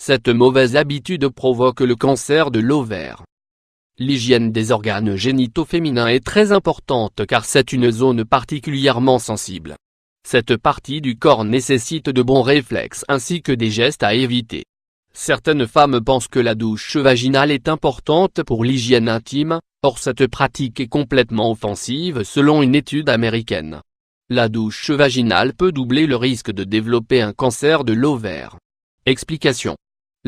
Cette mauvaise habitude provoque le cancer de l'ovaire. L'hygiène des organes génitaux féminins est très importante car c'est une zone particulièrement sensible. Cette partie du corps nécessite de bons réflexes ainsi que des gestes à éviter. Certaines femmes pensent que la douche vaginale est importante pour l'hygiène intime, or cette pratique est complètement offensive selon une étude américaine. La douche vaginale peut doubler le risque de développer un cancer de l'ovaire. Explication.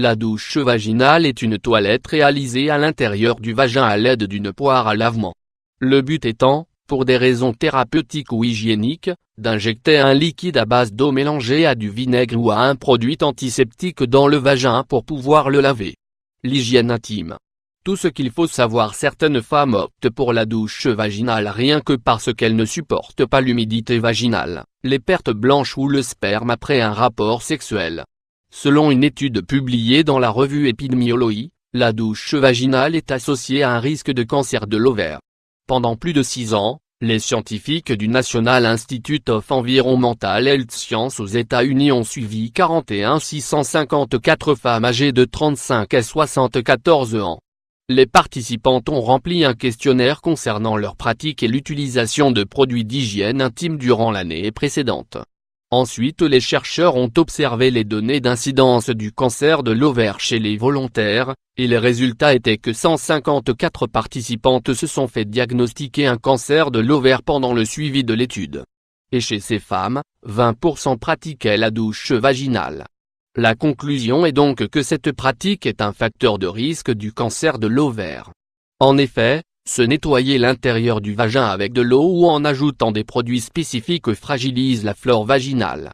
La douche vaginale est une toilette réalisée à l'intérieur du vagin à l'aide d'une poire à lavement. Le but étant, pour des raisons thérapeutiques ou hygiéniques, d'injecter un liquide à base d'eau mélangée à du vinaigre ou à un produit antiseptique dans le vagin pour pouvoir le laver. L'hygiène intime. Tout ce qu'il faut savoir: certaines femmes optent pour la douche vaginale rien que parce qu'elles ne supportent pas l'humidité vaginale, les pertes blanches ou le sperme après un rapport sexuel. Selon une étude publiée dans la revue Epidemiology, la douche vaginale est associée à un risque de cancer de l'ovaire. Pendant plus de 6 ans, les scientifiques du National Institute of Environmental Health Sciences aux États-Unis ont suivi 41 654 femmes âgées de 35 à 74 ans. Les participantes ont rempli un questionnaire concernant leurs pratiques et l'utilisation de produits d'hygiène intime durant l'année précédente. Ensuite, les chercheurs ont observé les données d'incidence du cancer de l'ovaire chez les volontaires, et les résultats étaient que 154 participantes se sont fait diagnostiquer un cancer de l'ovaire pendant le suivi de l'étude. Et chez ces femmes, 20% pratiquaient la douche vaginale. La conclusion est donc que cette pratique est un facteur de risque du cancer de l'ovaire. En effet, se nettoyer l'intérieur du vagin avec de l'eau ou en ajoutant des produits spécifiques fragilise la flore vaginale.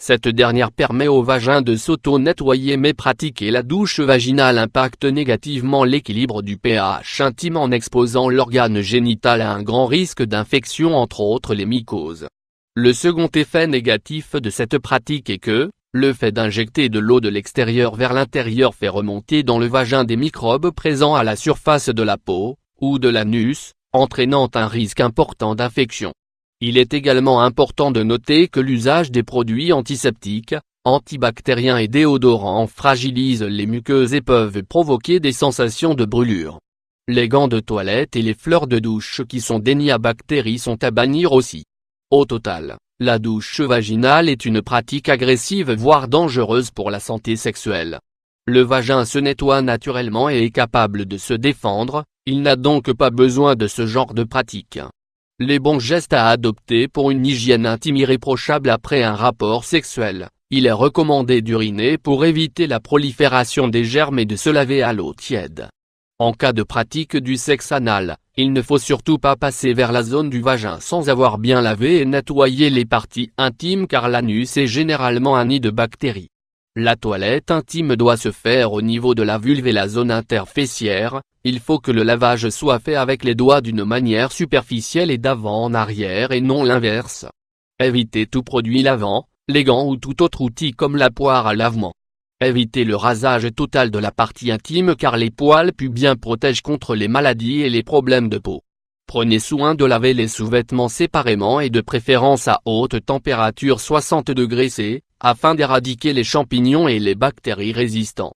Cette dernière permet au vagin de s'auto-nettoyer, mais pratiquer la douche vaginale impacte négativement l'équilibre du pH intime en exposant l'organe génital à un grand risque d'infection, entre autres les mycoses. Le second effet négatif de cette pratique est que, le fait d'injecter de l'eau de l'extérieur vers l'intérieur fait remonter dans le vagin des microbes présents à la surface de la peau, ou de l'anus, entraînant un risque important d'infection. Il est également important de noter que l'usage des produits antiseptiques, antibactériens et déodorants fragilise les muqueuses et peuvent provoquer des sensations de brûlure. Les gants de toilette et les fleurs de douche qui sont dénués à bactéries sont à bannir aussi. Au total, la douche vaginale est une pratique agressive voire dangereuse pour la santé sexuelle. Le vagin se nettoie naturellement et est capable de se défendre, il n'a donc pas besoin de ce genre de pratique. Les bons gestes à adopter pour une hygiène intime irréprochable après un rapport sexuel: il est recommandé d'uriner pour éviter la prolifération des germes et de se laver à l'eau tiède. En cas de pratique du sexe anal, il ne faut surtout pas passer vers la zone du vagin sans avoir bien lavé et nettoyé les parties intimes car l'anus est généralement un nid de bactéries. La toilette intime doit se faire au niveau de la vulve et la zone interfessière, il faut que le lavage soit fait avec les doigts d'une manière superficielle et d'avant en arrière et non l'inverse. Évitez tout produit lavant, les gants ou tout autre outil comme la poire à lavement. Évitez le rasage total de la partie intime car les poils pubiens protègent contre les maladies et les problèmes de peau. Prenez soin de laver les sous-vêtements séparément et de préférence à haute température 60 degrés C, afin d'éradiquer les champignons et les bactéries résistants.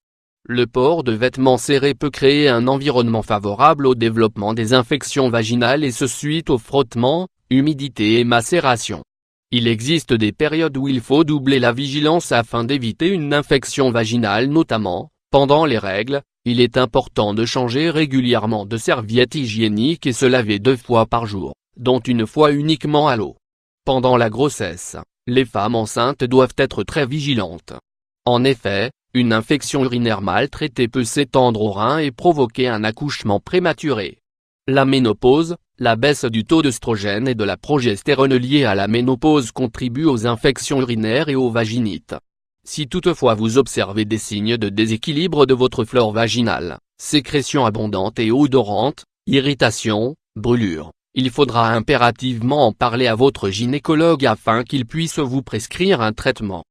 Le port de vêtements serrés peut créer un environnement favorable au développement des infections vaginales et ce suite au frottement, humidité et macération. Il existe des périodes où il faut doubler la vigilance afin d'éviter une infection vaginale, notamment, pendant les règles. Il est important de changer régulièrement de serviettes hygiéniques et se laver 2 fois par jour, dont 1 fois uniquement à l'eau. Pendant la grossesse, les femmes enceintes doivent être très vigilantes. En effet, une infection urinaire mal traitée peut s'étendre aux reins et provoquer un accouchement prématuré. La ménopause, la baisse du taux d'œstrogène et de la progestérone liée à la ménopause contribue aux infections urinaires et aux vaginites. Si toutefois vous observez des signes de déséquilibre de votre flore vaginale, sécrétion abondante et odorante, irritation, brûlure, il faudra impérativement en parler à votre gynécologue afin qu'il puisse vous prescrire un traitement.